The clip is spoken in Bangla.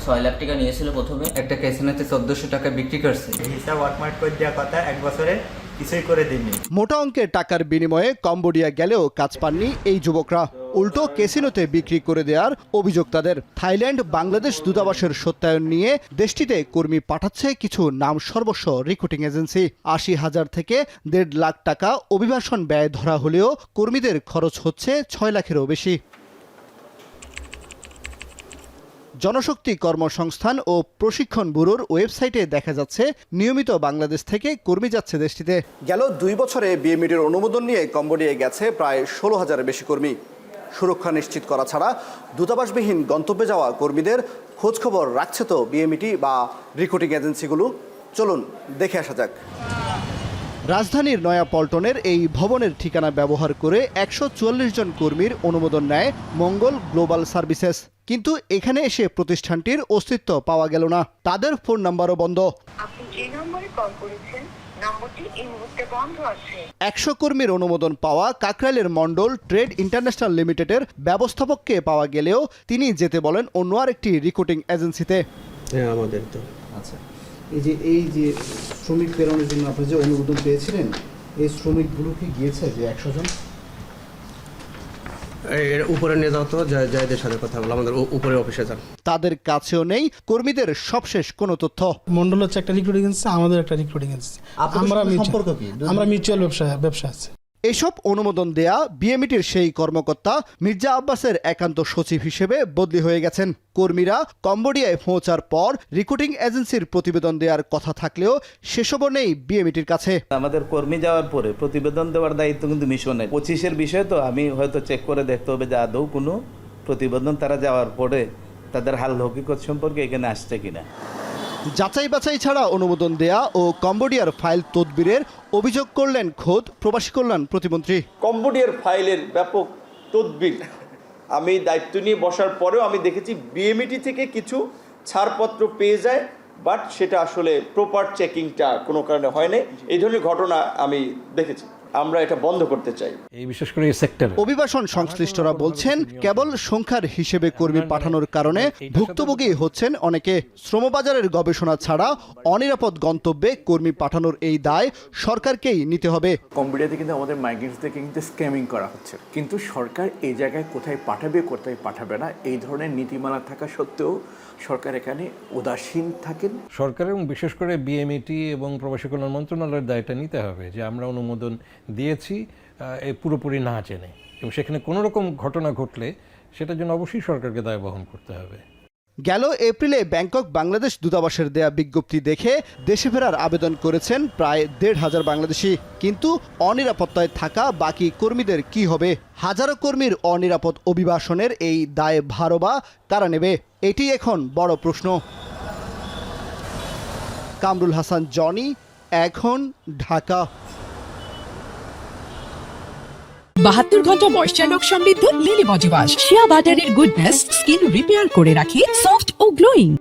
6 লাখ টাকা নিয়েছিল প্রথমে। একটা ক্যাসিনোতে 1400 টাকা বিক্রি করছে। ভিসা ওয়ার্কমার্ট করে দেওয়ার কথা, 1 বছরে কিছুই করে দিননি। মোটা অঙ্কের টাকার বিনিময়ে কম্বোডিয়া গেলেও কাজ পাননি এই যুবকরা, উল্টো ক্যাসিনোতে বিক্রি করে দেওয়ার অভিযোগ তাদের। থাইল্যান্ড বাংলাদেশ দূতাবাসের সত্যায়ন নিয়ে দেশটিতে কর্মী পাঠাচ্ছে কিছু নাম সর্বস্ব রিক্রুটিং এজেন্সি। 80,000 থেকে 1.5 লাখ টাকা অভিবাসন ব্যয় ধরা হলেও কর্মীদের খরচ হচ্ছে 6 লাখেরও বেশি। জনশক্তি কর্মসংস্থান ও প্রশিক্ষণ ব্যুরোর ওয়েবসাইটে দেখা যাচ্ছে নিয়মিত বাংলাদেশ থেকে কর্মী যাচ্ছে দেশটিতে। গেল 2 বছরে বিএমইডির অনুমোদন নিয়ে কম্বোডিয়ায় গেছে প্রায় 16,000-এর বেশি কর্মী। সুরক্ষা নিশ্চিত করা ছাড়া দূতাবাসবিহীন গন্তব্যে যাওয়া কর্মীদের খোঁজখবর রাখছে তো বিএমইটি বা রিক্রুটিং এজেন্সিগুলো। চলুন দেখে আসা যাক। রাজধানীর নয়াপল্টনের এই ভবনের ঠিকানা ব্যবহার করে 144 জন কর্মীর অনুমোদন নেয় মঙ্গল গ্লোবাল সার্ভিসেস। কিন্তু এখানে এসে প্রতিষ্ঠানটির অস্তিত্ব পাওয়া গেল না, তাদের ফোন নাম্বারও বন্ধ। আপনি যে নম্বরে কল করেছেন নম্বরটি এই মুহূর্তে বন্ধ আছে। 100 কর্মীর অনুমোদন পাওয়া কাকরাইলের মন্ডল ট্রেড ইন্টারন্যাশনাল লিমিটেডের ব্যবস্থাপককে পাওয়া গেলেও তিনি যেতে বলেন অন্য আরেকটি রিক্রুটিং এজেন্সিতে। হ্যাঁ, আমাদের তো আচ্ছা, এই যে শ্রমিক প্রেরণের জন্য আপনি যে অনুমোদন পেয়েছিলেন, এই শ্রমিকগুলো কি গিয়েছে যে 100 জন? এর উপরে নিয়ে যাও তো, যাদের সাথে কথা বলো, আমাদের উপরে অফিসে যান। তাদের কাছেও নেই কর্মীদের সবশেষ কোনো তথ্য। মন্ডল হচ্ছে একটা রিক্রুটিং এজেন্সি, আমাদের একটা রিক্রুটিং এজেন্সি। আমরা মিউচুয়াল ব্যবসা আছে। এসব অনুমোদন দেয়া বিএমইটির সেই কর্মকর্তা মির্জা আব্বাসের একান্ত সচিব হিসেবে বদলি হয়ে গেছেন। কর্মীরা কম্বোডিয়ায় পৌঁছার পর রিক্রুটিং এজেন্সির প্রতিবেদন দেওয়ার কথা থাকলেও সেসবও নেই বিএমইটির কাছে। আমাদের কর্মী যাওয়ার পরে প্রতিবেদন দেওয়ার দায়িত্ব কিন্তু মিশনের। 25-এর বিষয় তো আমি হয়তো চেক করে দেখতে হবে যে আদৌ কোনো প্রতিবেদন তারা যাওয়ার পরে তাদের হাল হকিকত সম্পর্কে এখানে আসছে কিনা। যাচাই বাছাই ছাড়া অনুমোদন দেয়া ও কম্বোডিয়ার ফাইল তদবিরের অভিযোগ করলেন খোদ প্রবাসী কল্যাণ প্রতিমন্ত্রী। কম্বোডিয়ার ফাইলের ব্যাপক তদবির আমি দায়িত্ব নিয়ে বসার পরেও আমি দেখেছি বিএমইটি থেকে কিছু ছাড়পত্র পেয়ে যায়, বাট সেটা আসলে প্রপার চেকিংটা কোনো কারণে হয় না। এই ধরনের ঘটনা আমি দেখেছি। আমরা এটা বন্ধ করতে চাই। এই বিশেষ করে এই সেক্টর অভিবাসন সংশ্লিষ্টরা বলছেন কেবল সংখ্যার হিসেবে কর্মী পাঠানোর কারণে ভুক্তভোগী হচ্ছেন অনেকে। শ্রমবাজারের গবেষণা ছাড়া অনিরাপদ গন্তব্যে কর্মী পাঠানোর এই দায় সরকারকেই নিতে হবে। কম্বোডিয়াতে কিন্তু আমাদের মাইগ্রেন্টসদেরকে কিন্তু স্ক্যামিং করা হচ্ছে, কিন্তু সরকার এই জায়গায় কোথায় পাঠাবে না এই ধরনের নীতিমালা থাকা সত্ত্বেও সরকার এখানে উদাসীন থাকেন। সরকার এবং বিশেষ করে বিএমইটি এবং প্রবাসী কল্যাণ মন্ত্রণালয়ের দায়টা নিতে হবে যে আমরা অনুমোদন দিয়েছি পুরোপুরি না জেনে, এবং সেখানে কোনো রকম ঘটনা ঘটলে সেটার জন্য অবশ্যই সরকারকে দায় বহন করতে হবে। গেল এপ্রিলে ব্যাংকক বাংলাদেশ দূতাবাসের দেয়া বিজ্ঞপ্তি দেখে দেশে ফেরার আবেদন করেছেন প্রায় 1,500 বাংলাদেশি। কিন্তু অনিরাপত্তায় থাকা বাকি কর্মীদের কি হবে? হাজারো কর্মীর অনিরাপদ অভিবাসনের এই দায় ভারবা কারা নেবে? এটি এখন বড় প্রশ্ন। কামরুল হাসান, জনি, এখন, ঢাকা। 72 ঘন্টা ময়েশ্চার লক সমৃদ্ধ লিলি বডি ওয়াশ, শিয়া বাটারের গুডনেস স্কিন রিপেয়ার করে রাখে সফট ও গ্লোয়িং।